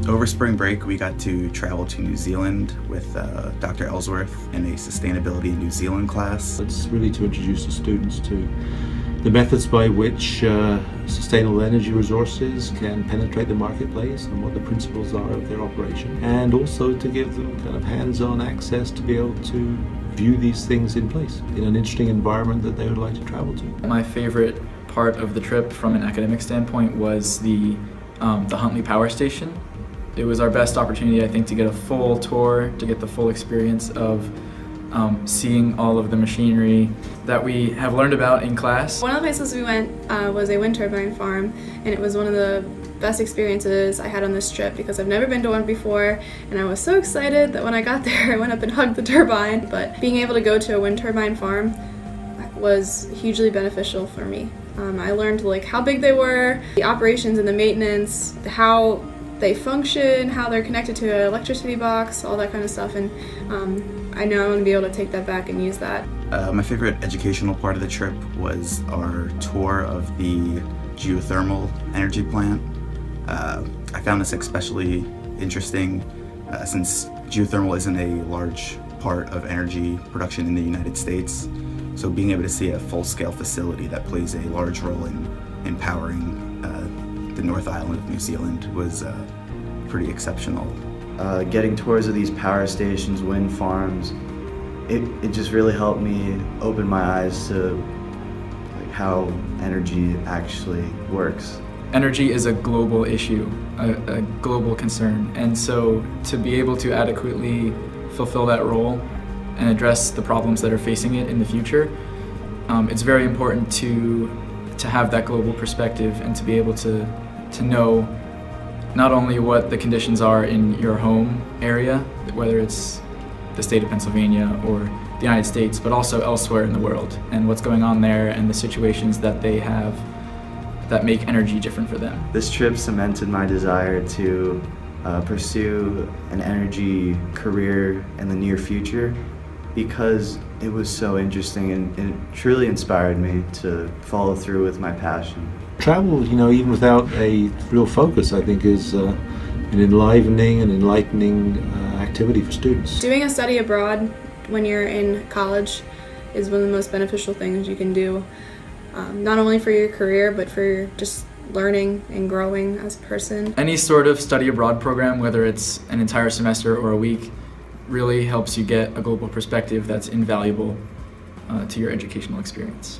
Over spring break, we got to travel to New Zealand with Dr. Ellsworth in a Sustainability in New Zealand class. It's really to introduce the students to the methods by which sustainable energy resources can penetrate the marketplace and what the principles are of their operation, and also to give them kind of hands-on access to be able to view these things in place in an interesting environment that they would like to travel to. My favorite part of the trip from an academic standpoint was the Huntley Power Station. It was our best opportunity, I think, to get a full tour, to get the full experience of seeing all of the machinery that we have learned about in class. One of the places we went was a wind turbine farm, and it was one of the best experiences I had on this trip because I've never been to one before, and I was so excited that when I got there I went up and hugged the turbine. But being able to go to a wind turbine farm was hugely beneficial for me. I learned how big they were, the operations and the maintenance, how they function, how they're connected to an electricity box, all that kind of stuff, and I know I'm going to be able to take that back and use that. My favorite educational part of the trip was our tour of the geothermal energy plant. I found this especially interesting since geothermal isn't a large part of energy production in the United States. So being able to see a full-scale facility that plays a large role in powering the North Island of New Zealand was pretty exceptional. Getting tours of these power stations, wind farms, it just really helped me open my eyes to how energy actually works. Energy is a global issue, a global concern, and so to be able to adequately fulfill that role and address the problems that are facing it in the future, it's very important to have that global perspective and to be able to know not only what the conditions are in your home area, whether it's the state of Pennsylvania or the United States, but also elsewhere in the world, and what's going on there and the situations that they have that make energy different for them. This trip cemented my desire to pursue an energy career in the near future because it was so interesting and it truly inspired me to follow through with my passion. Travel, even without a real focus, I think is an enlivening and enlightening activity for students. Doing a study abroad when you're in college is one of the most beneficial things you can do, not only for your career, but for just learning and growing as a person. Any sort of study abroad program, whether it's an entire semester or a week, really helps you get a global perspective that's invaluable to your educational experience.